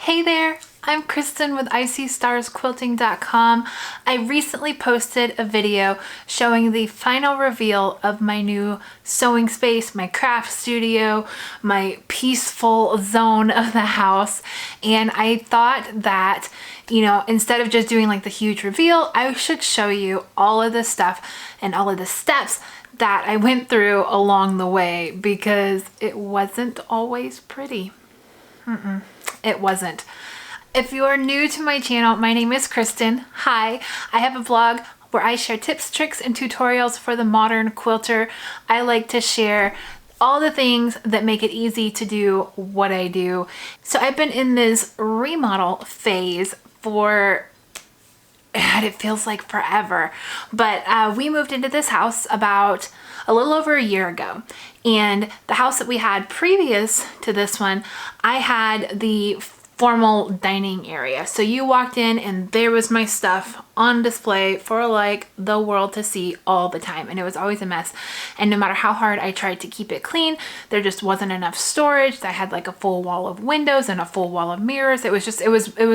Hey there, I'm Kristen with ICStarsQuilting.com. I recently posted a video showing the final reveal of my new sewing space, my craft studio, my peaceful zone of the house. And I thought that, instead of just doing like the huge reveal, I should show you all of the stuff and all of the steps that I went through along the way, because it wasn't always pretty. It wasn't. If you are new to my channel, my name is Kristen. Hi, I have a blog where I share tips, tricks, and tutorials for the modern quilter. I like to share all the things that make it easy to do what I do. So I've been in this remodel phase for, it feels like forever, but we moved into this house about a little over a year ago. And the house that we had previous to this one, I had the formal dining area. So you walked in and there was my stuff on display for like the world to see all the time. And it was always a mess. And no matter how hard I tried to keep it clean, there just wasn't enough storage. I had like a full wall of windows and a full wall of mirrors. It was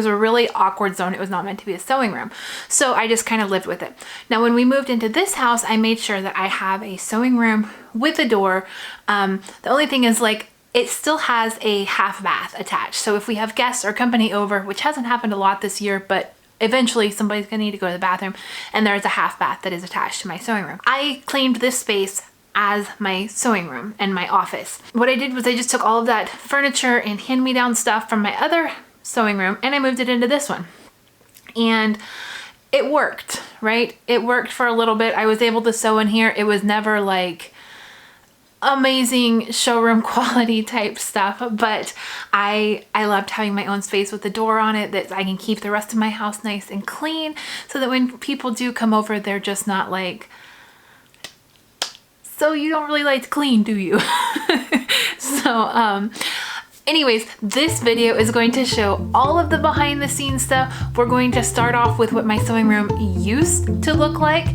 a really awkward zone. It was not meant to be a sewing room. So I just kind of lived with it. Now, when we moved into this house, I made sure that I have a sewing room with a door. The only thing is, like, it still has a half bath attached. So if we have guests or company over, which hasn't happened a lot this year, but eventually somebody's gonna need to go to the bathroom, and there's a half bath that is attached to my sewing room. I claimed this space as my sewing room and my office. What I did was I just took all of that furniture and hand-me-down stuff from my other sewing room and I moved it into this one. And it worked, right? It worked for a little bit. I was able to sew in here. It was never like amazing showroom quality type stuff, but I loved having my own space with the door on it that I can keep the rest of my house nice and clean, so that when people do come over, they're just not like, so you don't really like to clean, do you? Anyways, this video is going to show all of the behind the scenes stuff. We're going to start off with what my sewing room used to look like.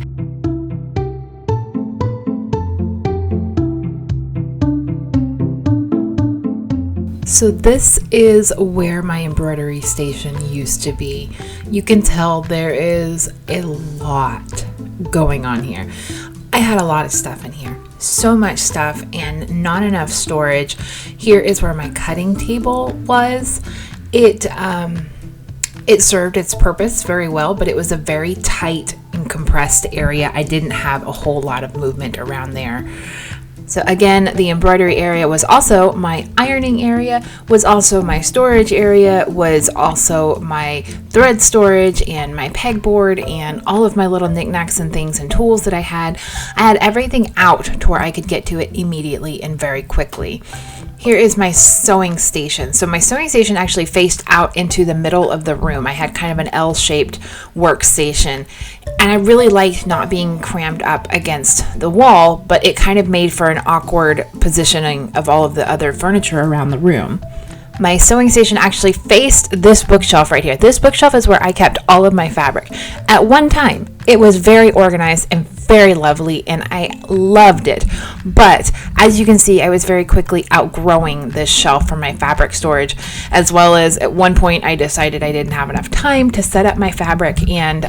So this is where my embroidery station used to be. You can tell there is a lot going on here. I had a lot of stuff in here, so much stuff and not enough storage. Here is where my cutting table was. It served its purpose very well, but it was a very tight and compressed area. I didn't have a whole lot of movement around there. So again, the embroidery area was also my ironing area, was also my storage area, was also my thread storage and my pegboard and all of my little knickknacks and things and tools that I had. I had everything out to where I could get to it immediately and very quickly. Here is my sewing station. So my sewing station actually faced out into the middle of the room. I had kind of an L-shaped workstation, and I really liked not being crammed up against the wall, but it kind of made for an awkward positioning of all of the other furniture around the room. My sewing station actually faced this bookshelf right here. This bookshelf is where I kept all of my fabric. At one time, it was very organized and very lovely, and I loved it. But as you can see, I was very quickly outgrowing this shelf for my fabric storage, as well as at one point I decided I didn't have enough time to set up my fabric and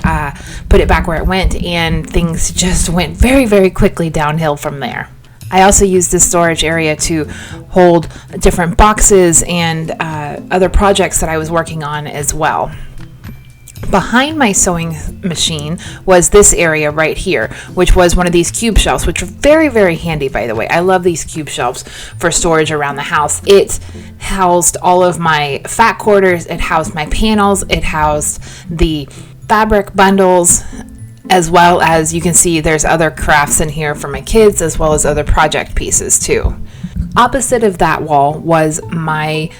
put it back where it went, and things just went very, very quickly downhill from there. I also used this storage area to hold different boxes and other projects that I was working on as well. Behind my sewing machine was this area right here, which was one of these cube shelves, which are very, very handy, by the way. I love these cube shelves for storage around the house. It housed all of my fat quarters, it housed my panels, it housed the fabric bundles, as well as you can see there's other crafts in here for my kids, as well as other project pieces too. Opposite of that wall was my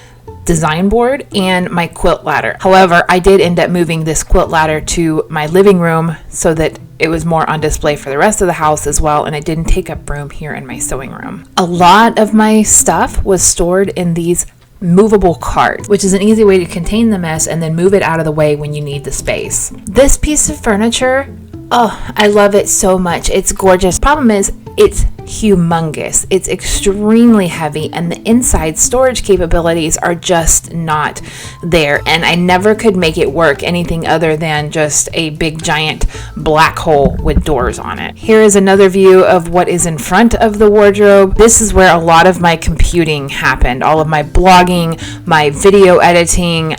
design board and my quilt ladder. However, I did end up moving this quilt ladder to my living room so that it was more on display for the rest of the house as well, and it didn't take up room here in my sewing room. A lot of my stuff was stored in these movable carts, which is an easy way to contain the mess and then move it out of the way when you need the space. This piece of furniture, oh, I love it so much. It's gorgeous. Problem is, it's humongous. It's extremely heavy, and the inside storage capabilities are just not there. And I never could make it work anything other than just a big giant black hole with doors on it. Here is another view of what is in front of the wardrobe. This is where a lot of my computing happened. All of my blogging, my video editing.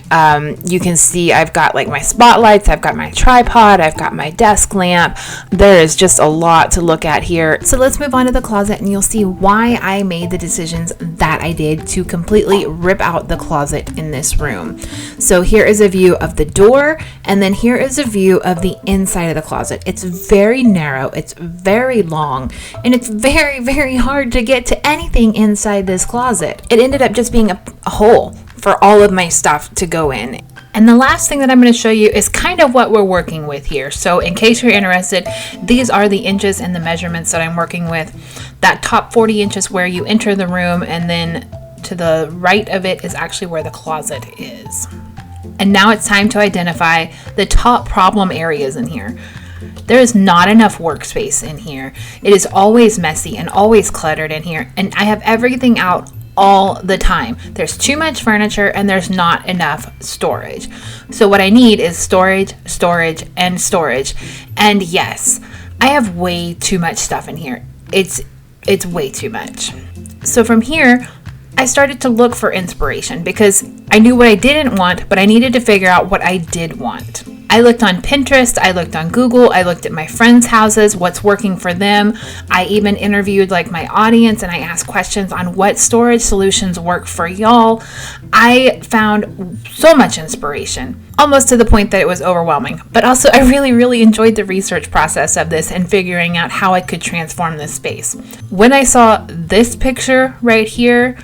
You can see I've got like my spotlights, I've got my tripod, I've got my desk lamp. There is just a lot to look at here. So let's move on to the closet, and you'll see why I made the decisions that I did to completely rip out the closet in this room. So here is a view of the door, and then here is a view of the inside of the closet. It's very narrow, it's very long, and it's very, very hard to get to anything inside this closet. It ended up just being a hole for all of my stuff to go in. And the last thing that I'm going to show you is kind of what we're working with here. So in case you're interested, these are the inches and the measurements that I'm working with. That top 40 inches where you enter the room, and then to the right of it is actually where the closet is. And now it's time to identify the top problem areas in here. There is not enough workspace in here. It is always messy and always cluttered in here, and I have everything out all the time. There's too much furniture and there's not enough storage. So what I need is storage, storage, and storage. And yes, I have way too much stuff in here. It's way too much. So from here, I started to look for inspiration because I knew what I didn't want, but I needed to figure out what I did want. I looked on Pinterest, I looked on Google, I looked at my friends' houses, what's working for them. I even interviewed like my audience, and I asked questions on what storage solutions work for y'all. I found so much inspiration, almost to the point that it was overwhelming. But also I really, really enjoyed the research process of this and figuring out how I could transform this space. When I saw this picture right here,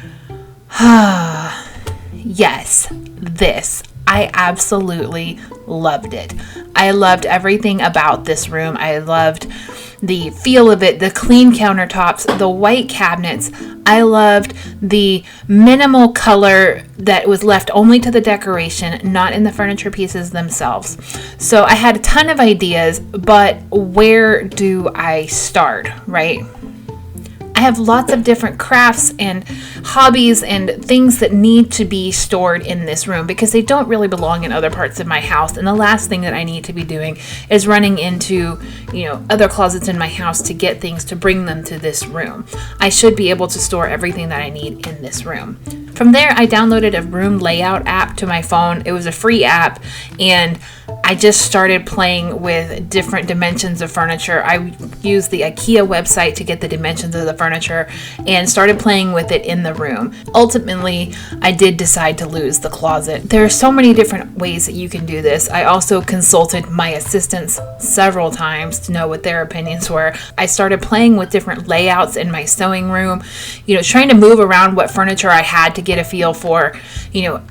yes, this. I absolutely loved it. I loved everything about this room. I loved the feel of it, the clean countertops, the white cabinets. I loved the minimal color that was left only to the decoration, not in the furniture pieces themselves. So I had a ton of ideas, but where do I start, right? I have lots of different crafts and hobbies and things that need to be stored in this room because they don't really belong in other parts of my house. And the last thing that I need to be doing is running into, other closets in my house to get things to bring them to this room. I should be able to store everything that I need in this room. From there, I downloaded a room layout app to my phone. It was a free app, and I just started playing with different dimensions of furniture. I used the IKEA website to get the dimensions of the furniture and started playing with it in the room. Ultimately, I did decide to lose the closet. There are so many different ways that you can do this. I also consulted my assistants several times to know what their opinions were. I started playing with different layouts in my sewing room, trying to move around what furniture I had to get a feel for,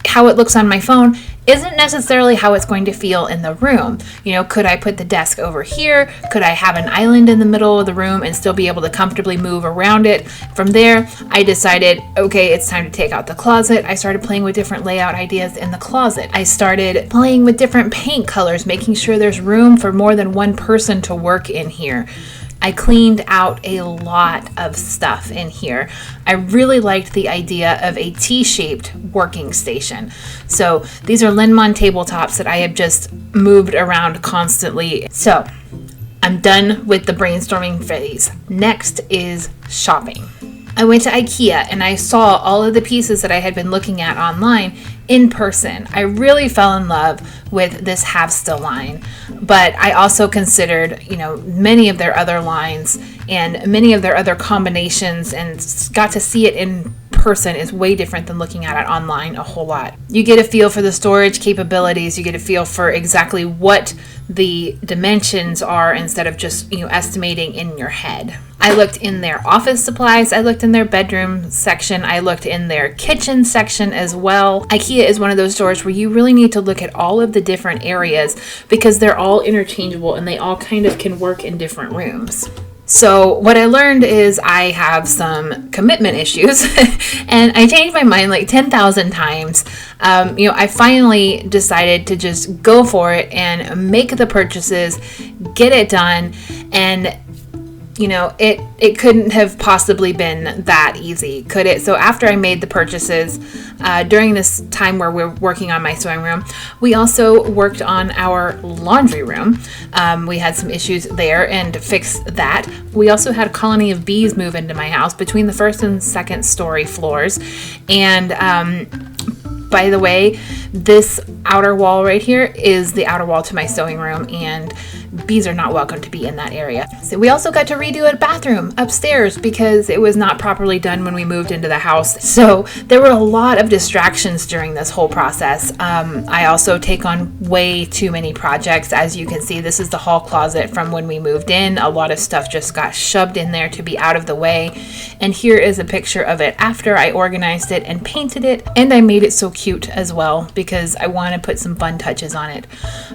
how it looks on my phone isn't necessarily how it's going to feel in the room. Could I put the desk over here? Could I have an island in the middle of the room and still be able to comfortably move around it? From there, I decided, okay, it's time to take out the closet. I started playing with different layout ideas in the closet. I started playing with different paint colors, making sure there's room for more than one person to work in here. I cleaned out a lot of stuff in here. I really liked the idea of a T-shaped working station. So these are Linmon tabletops that I have just moved around constantly. So I'm done with the brainstorming phase. Next is shopping. I went to IKEA and I saw all of the pieces that I had been looking at online in person. I really fell in love with this Have Still line, but I also considered, many of their other lines and many of their other combinations, and got to see it in person is way different than looking at it online a whole lot. You get a feel for the storage capabilities, you get a feel for exactly what the dimensions are instead of just, estimating in your head. I looked in their office supplies, I looked in their bedroom section, I looked in their kitchen section as well. IKEA is one of those stores where you really need to look at all of the different areas because they're all interchangeable and they all kind of can work in different rooms. So what I learned is I have some commitment issues and I changed my mind like 10,000 times. I finally decided to just go for it and make the purchases, get it done, and you know, it couldn't have possibly been that easy, could it? So after I made the purchases, during this time where we're working on my sewing room, we also worked on our laundry room. We had some issues there and fixed that. We also had a colony of bees move into my house between the first and second story floors. And by the way, this outer wall right here is the outer wall to my sewing room, and bees are not welcome to be in that area. So we also got to redo a bathroom upstairs because it was not properly done when we moved into the house. So there were a lot of distractions during this whole process. I also take on way too many projects. As you can see, this is the hall closet from when we moved in. A lot of stuff just got shoved in there to be out of the way. And here is a picture of it after I organized it and painted it. And I made it so cute as well because I want to put some fun touches on it.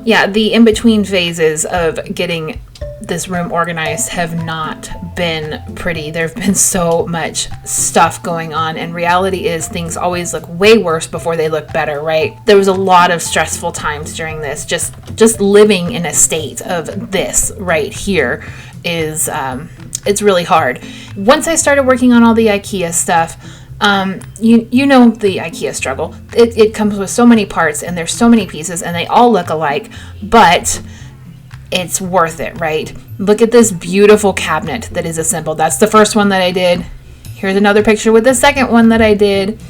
Yeah, the in-between phases of getting this room organized have not been pretty. There've been so much stuff going on, and reality is things always look way worse before they look better, right? There was a lot of stressful times during this. Just living in a state of this right here is it's really hard. Once I started working on all the IKEA stuff, you know the IKEA struggle. It comes with so many parts and there's so many pieces and they all look alike, but it's worth it, right? Look at this beautiful cabinet that is assembled. That's the first one that I did. Here's another picture with the second one that I did.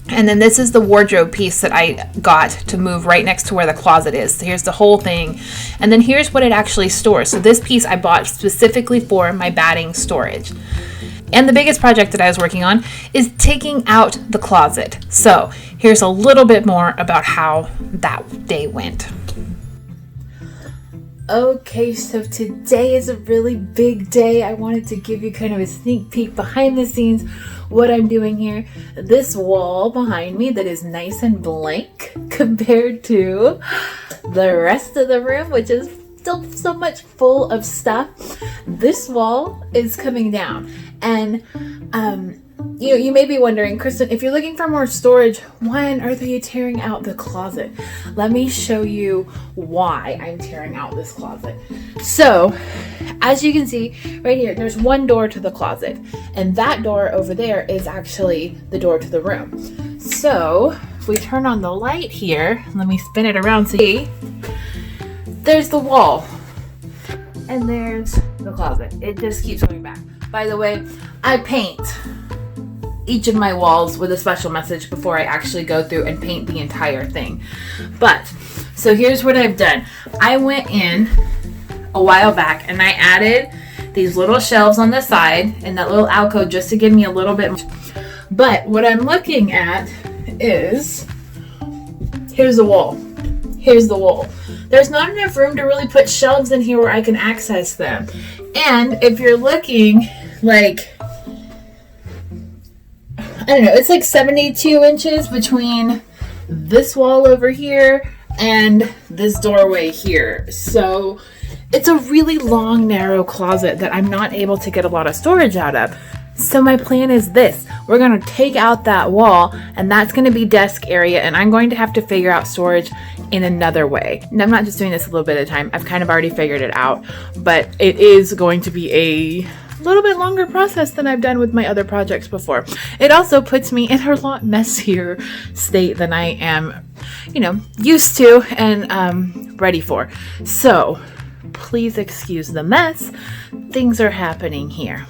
And then this is the wardrobe piece that I got to move right next to where the closet is. So here's the whole thing. And then here's what it actually stores. So this piece I bought specifically for my batting storage. And the biggest project that I was working on is taking out the closet. So here's a little bit more about how that day went. Okay, so today is a really big day. I wanted to give you kind of a sneak peek behind the scenes what I'm doing here. This wall behind me that is nice and blank compared to the rest of the room, which is still so much full of stuff. This wall is coming down, and you may be wondering, Kristen, if you're looking for more storage, why on earth are you tearing out the closet? Let me show you why I'm tearing out this closet. So, as you can see right here, there's one door to the closet, and that door over there is actually the door to the room. So, if we turn on the light here, let me spin it around so you see, there's the wall, and there's the closet. It just keeps going back. By the way, I paint each of my walls with a special message before I actually go through and paint the entire thing. But, so here's what I've done. I went in a while back and I added these little shelves on the side and that little alcove just to give me a little bit. But what I'm looking at is, here's the wall. Here's the wall. There's not enough room to really put shelves in here where I can access them. And if you're looking, like, I don't know, it's like 72 inches between this wall over here and this doorway here. So it's a really long, narrow closet that I'm not able to get a lot of storage out of. So my plan is this. We're going to take out that wall, and that's going to be desk area, and I'm going to have to figure out storage in another way. And I'm not just doing this a little bit at a time. I've kind of already figured it out, but it is going to be a little bit longer process than I've done with my other projects before. It also puts me in a lot messier state than I am, used to and ready for. So please excuse the mess. Things are happening here.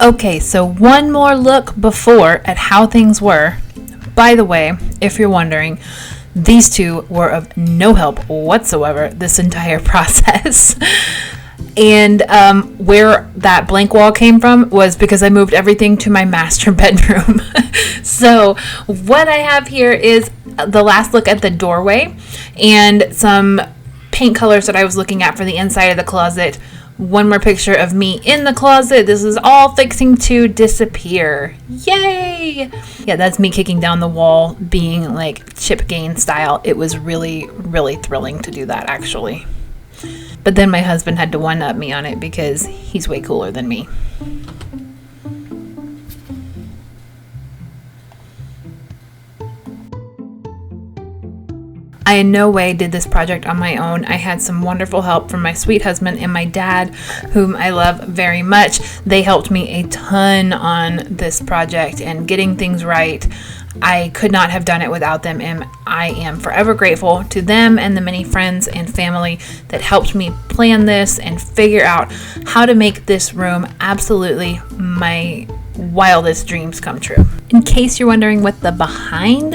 Okay, so one more look before at how things were. By the way, if you're wondering, these two were of no help whatsoever this entire process. And where that blank wall came from was because I moved everything to my master bedroom. So what I have here is the last look at the doorway and some paint colors that I was looking at for the inside of the closet. One more picture of me in the closet. This is all fixing to disappear. Yay! Yeah, that's me kicking down the wall, being like Chip Gain style. It was really, really thrilling to do that, actually. But then my husband had to one-up me on it because he's way cooler than me. I in no way did this project on my own. I had some wonderful help from my sweet husband and my dad, whom I love very much. They helped me a ton on this project and getting things right. I could not have done it without them, and I am forever grateful to them and the many friends and family that helped me plan this and figure out how to make this room absolutely my wildest dreams come true. In case you're wondering what the behind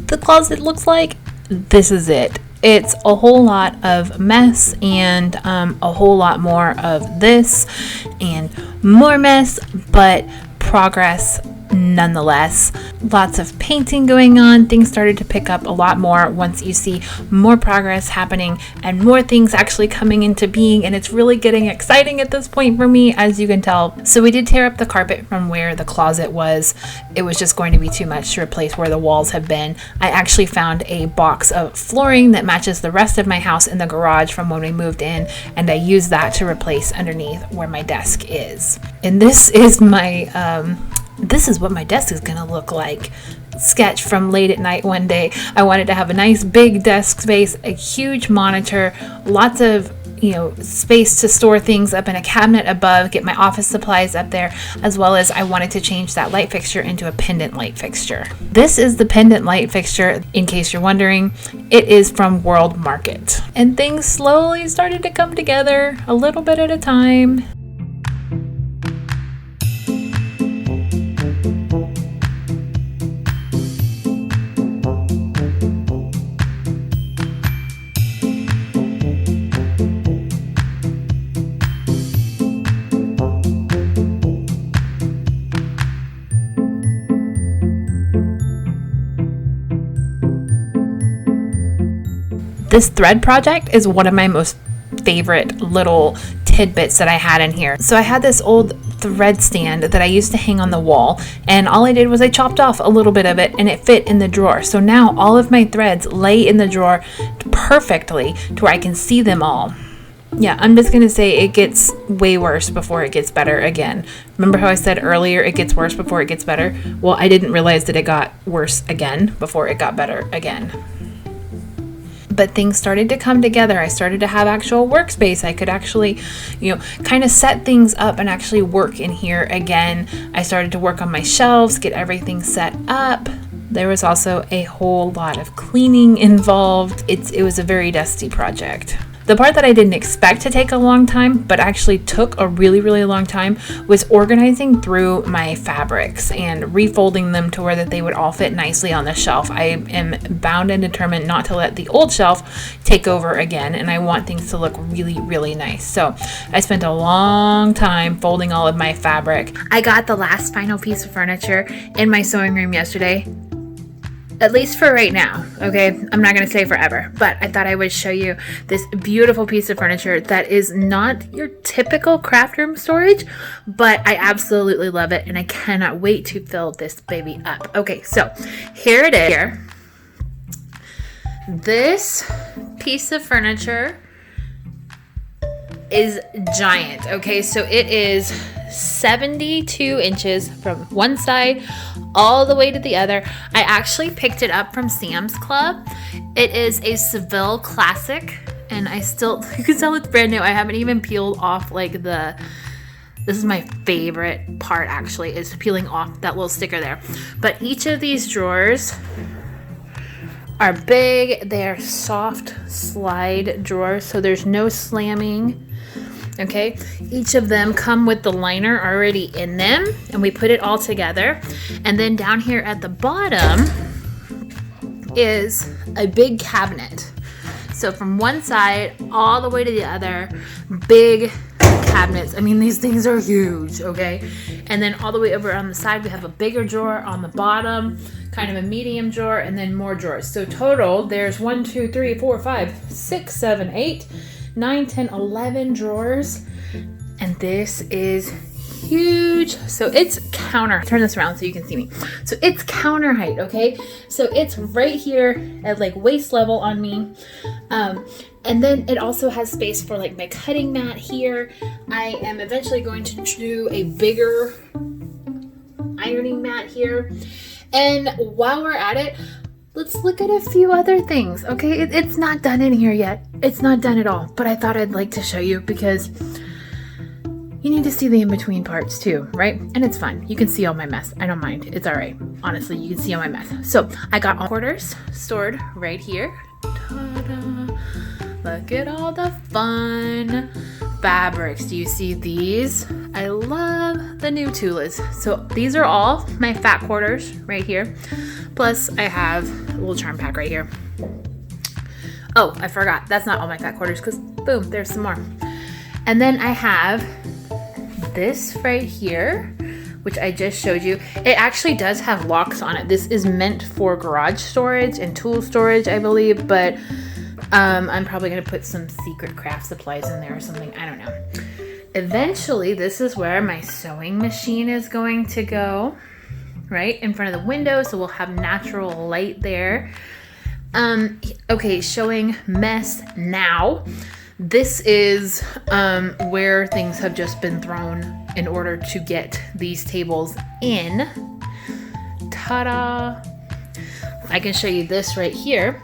the closet looks like, this is it. It's a whole lot of mess and a whole lot more of this and more mess, but progress nonetheless. Lots of painting going on. Things started to pick up a lot more once you see more progress happening and more things actually coming into being, and it's really getting exciting at this point for me, as you can tell. So we did tear up the carpet from where the closet was. It was just going to be too much to replace where the walls have been. I actually found a box of flooring that matches the rest of my house in the garage from when we moved in, and I used that to replace underneath where my desk is. And this is what my desk is going to look like. Sketch from late at night one day. I wanted to have a nice big desk space, a huge monitor, lots of space to store things up in a cabinet above, get my office supplies up there, as well as I wanted to change that light fixture into a pendant light fixture. This is the pendant light fixture, in case you're wondering. It is from World Market. And things slowly started to come together, a little bit at a time. This thread project is one of my most favorite little tidbits that I had in here. So I had this old thread stand that I used to hang on the wall, and all I did was I chopped off a little bit of it and it fit in the drawer. So now all of my threads lay in the drawer perfectly to where I can see them all. Yeah, I'm just going to say it gets way worse before it gets better again. Remember how I said earlier it gets worse before it gets better? Well, I didn't realize that it got worse again before it got better again. But things started to come together. I started to have actual workspace. I could actually, kind of set things up and actually work in here again. I started to work on my shelves, get everything set up. There was also a whole lot of cleaning involved. It was a very dusty project. The part that I didn't expect to take a long time, but actually took a really, really long time, was organizing through my fabrics and refolding them to where that they would all fit nicely on the shelf. I am bound and determined not to let the old shelf take over again, and I want things to look really, really nice. So I spent a long time folding all of my fabric. I got the last final piece of furniture in my sewing room yesterday. At least for right now, okay? I'm not gonna say forever, but I thought I would show you this beautiful piece of furniture that is not your typical craft room storage, but I absolutely love it, and I cannot wait to fill this baby up. Okay, so here it is. This piece of furniture is giant, okay? So it is 72 inches from one side all the way to the other. I actually picked it up from SamsClub. It is a Seville classic, and you can tell it's brand new. I haven't even peeled off this is my favorite part, actually, is peeling off that little sticker there. But each of these drawers are big. They are soft slide drawers, so there's no slamming. Okay, each of them come with the liner already in them, and we put it all together. And then down here at the bottom is a big cabinet. So from one side all the way to the other, big cabinets. I mean, these things are huge, okay? And then all the way over on the side, we have a bigger drawer on the bottom, kind of a medium drawer, and then more drawers. So total, there's 1, 2, 3, 4, 5, 6, 7, 8, 9, 10, 11 drawers, and this is huge. So it's turn this around so you can see me. So it's counter height, okay? So it's right here at like waist level on me. And then it also has space for like my cutting mat here. I am eventually going to do a bigger ironing mat here. And while we're at it, let's look at a few other things. Okay, it's not done in here yet. It's not done at all, but I thought I'd like to show you because you need to see the in-between parts too, right? And it's fun. You can see all my mess. I don't mind. It's all right. Honestly, you can see all my mess. So I got all quarters stored right here. Ta-da. Look at all the fun fabrics. Do you see these? I love the new Tulas. So these are all my fat quarters right here. Plus I have a little charm pack right here. Oh, I forgot. That's not all my fat quarters because boom, there's some more. And then I have this right here, which I just showed you. It actually does have locks on it. This is meant for garage storage and tool storage, I believe, but I'm probably gonna put some secret craft supplies in there or something. I don't know. Eventually, this is where my sewing machine is going to go, right in front of the window, so we'll have natural light there. Okay, showing mess now. This is where things have just been thrown in order to get these tables in. Ta-da! I can show you this right here.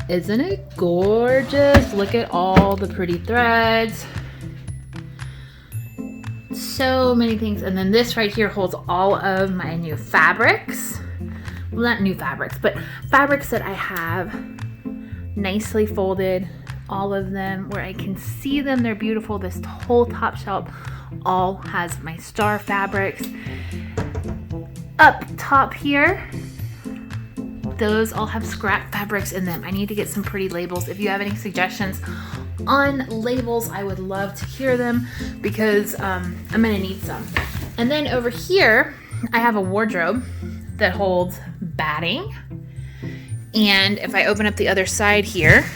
Isn't it gorgeous? Look at all the pretty threads. So many things. And then this right here holds all of my new fabrics. Well, not new fabrics, but fabrics that I have nicely folded. All of them where I can see them. They're beautiful. This whole top shelf all has my star fabrics. Up top here, those all have scrap fabrics in them. I need to get some pretty labels. If you have any suggestions on labels, I would love to hear them because I'm gonna need some. And then over here, I have a wardrobe that holds batting. And if I open up the other side here,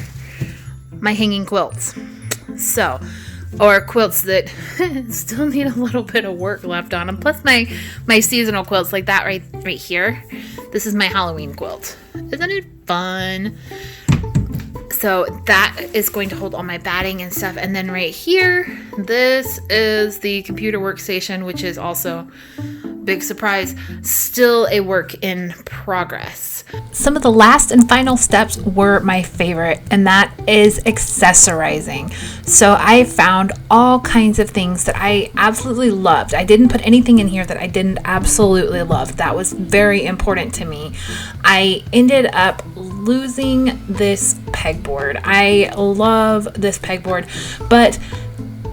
my hanging quilts. So, or quilts that still need a little bit of work left on them. Plus my seasonal quilts like that right here. This is my Halloween quilt. Isn't it fun? So that is going to hold all my batting and stuff. And then right here, this is the computer workstation, which is also, big surprise, still a work in progress. Some of the last and final steps were my favorite, and that is accessorizing. So I found all kinds of things that I absolutely loved. I didn't put anything in here that I didn't absolutely love. That was very important to me. I ended up losing this pegboard. I love this pegboard, but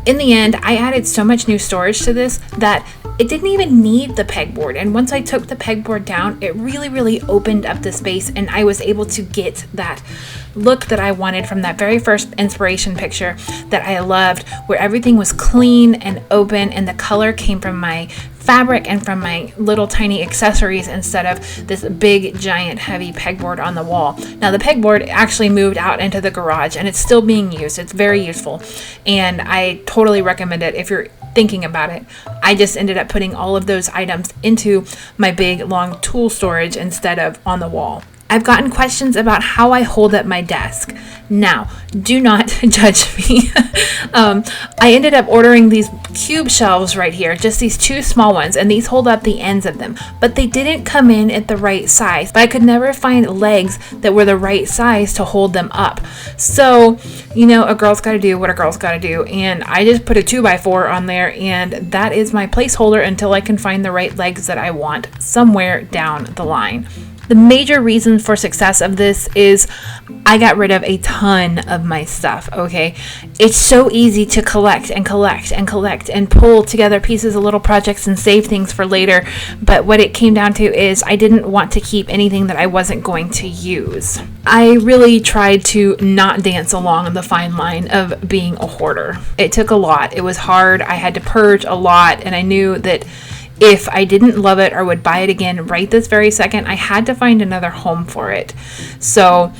in the end, I added so much new storage to this that it didn't even need the pegboard. And once I took the pegboard down, it really opened up the space, and I was able to get that look that I wanted from that very first inspiration picture that I loved, where everything was clean and open and the color came from my fabric and from my little tiny accessories instead of this big giant heavy pegboard on the wall. Now the pegboard actually moved out into the garage and it's still being used. It's very useful and I totally recommend it if you're thinking about it. I just ended up putting all of those items into my big long tool storage instead of on the wall. I've gotten questions about how I hold up my desk. Now, do not judge me. I ended up ordering these cube shelves right here, just these two small ones, and these hold up the ends of them, but they didn't come in at the right size. But I could never find legs that were the right size to hold them up. So, you know, a girl's got to do what a girl's got to do, and I just put a 2x4 on there, and that is my placeholder until I can find the right legs that I want somewhere down the line. The major reason for success of this is I got rid of a ton of my stuff, okay? It's so easy to collect and pull together pieces of little projects and save things for later, but what it came down to is I didn't want to keep anything that I wasn't going to use. I really tried to not dance along the fine line of being a hoarder. It took a lot. It was hard. I had to purge a lot, and I knew that if I didn't love it or would buy it again right this very second, I had to find another home for it. So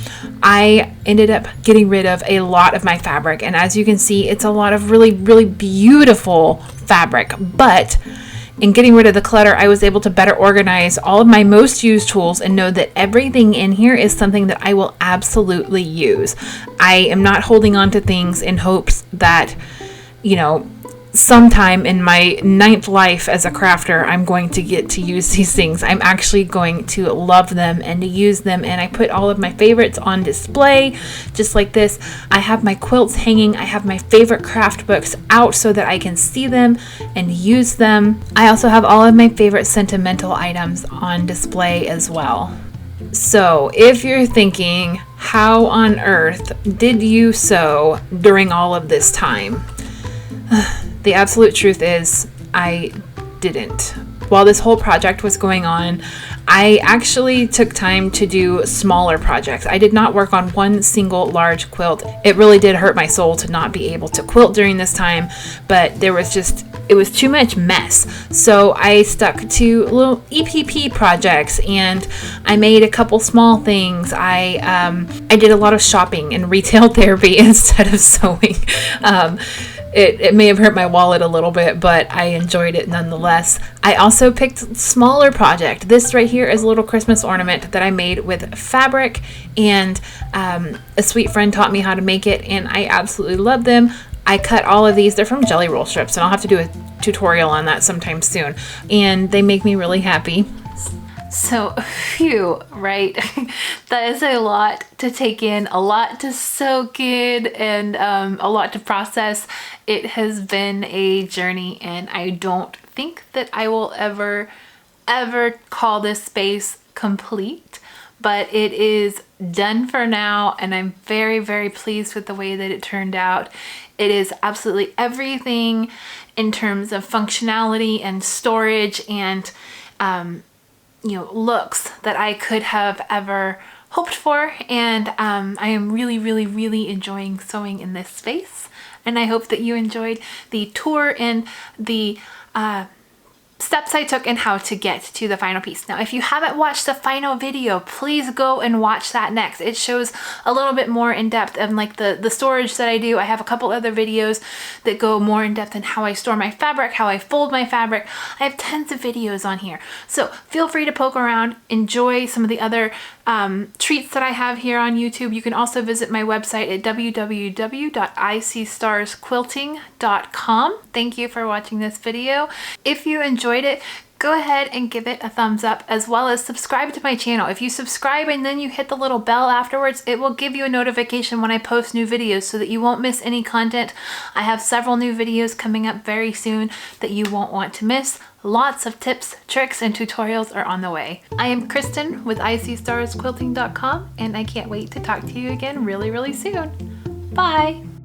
I ended up getting rid of a lot of my fabric. And as you can see, it's a lot of really beautiful fabric. But in getting rid of the clutter, I was able to better organize all of my most used tools and know that everything in here is something that I will absolutely use. I am not holding on to things in hopes that, you know, sometime in my 9th life as a crafter, I'm going to get to use these things. I'm actually going to love them and to use them. And I put all of my favorites on display, just like this. I have my quilts hanging. I have my favorite craft books out so that I can see them and use them. I also have all of my favorite sentimental items on display as well. So if you're thinking, how on earth did you sew during all of this time? The absolute truth is I didn't. While this whole project was going on, I actually took time to do smaller projects. I did not work on one single large quilt. It really did hurt my soul to not be able to quilt during this time, but it was too much mess. So I stuck to little EPP projects, and I made a couple small things. I did a lot of shopping and retail therapy instead of sewing. It may have hurt my wallet a little bit, but I enjoyed it nonetheless. I also picked a smaller project. This right here is a little Christmas ornament that I made with fabric, and a sweet friend taught me how to make it, and I absolutely love them. I cut all of these. They're from jelly roll strips, and I'll have to do a tutorial on that sometime soon. And they make me really happy. So, phew, right? That is a lot to take in, a lot to soak in, and a lot to process. It has been a journey, and I don't think that I will ever call this space complete, but it is done for now, and I'm very, very pleased with the way that it turned out. It is absolutely everything in terms of functionality and storage and looks that I could have ever hoped for, and I am really, really, really enjoying sewing in this space, and I hope that you enjoyed the tour and the steps I took and how to get to the final piece. Now, if you haven't watched the final video, please go and watch that next. It shows a little bit more in depth of like the storage that I do. I have a couple other videos that go more in depth in how I store my fabric, how I fold my fabric. I have tons of videos on here. So feel free to poke around, enjoy some of the other treats that I have here on YouTube. You can also visit my website at www.icstarsquilting.com. Thank you for watching this video. If you enjoyed it, go ahead and give it a thumbs up, as well as subscribe to my channel. If you subscribe and then you hit the little bell afterwards, it will give you a notification when I post new videos so that you won't miss any content. I have several new videos coming up very soon that you won't want to miss. Lots of tips, tricks, and tutorials are on the way. I am Kristen with ICStarsQuilting.com, and I can't wait to talk to you again really, really soon. Bye!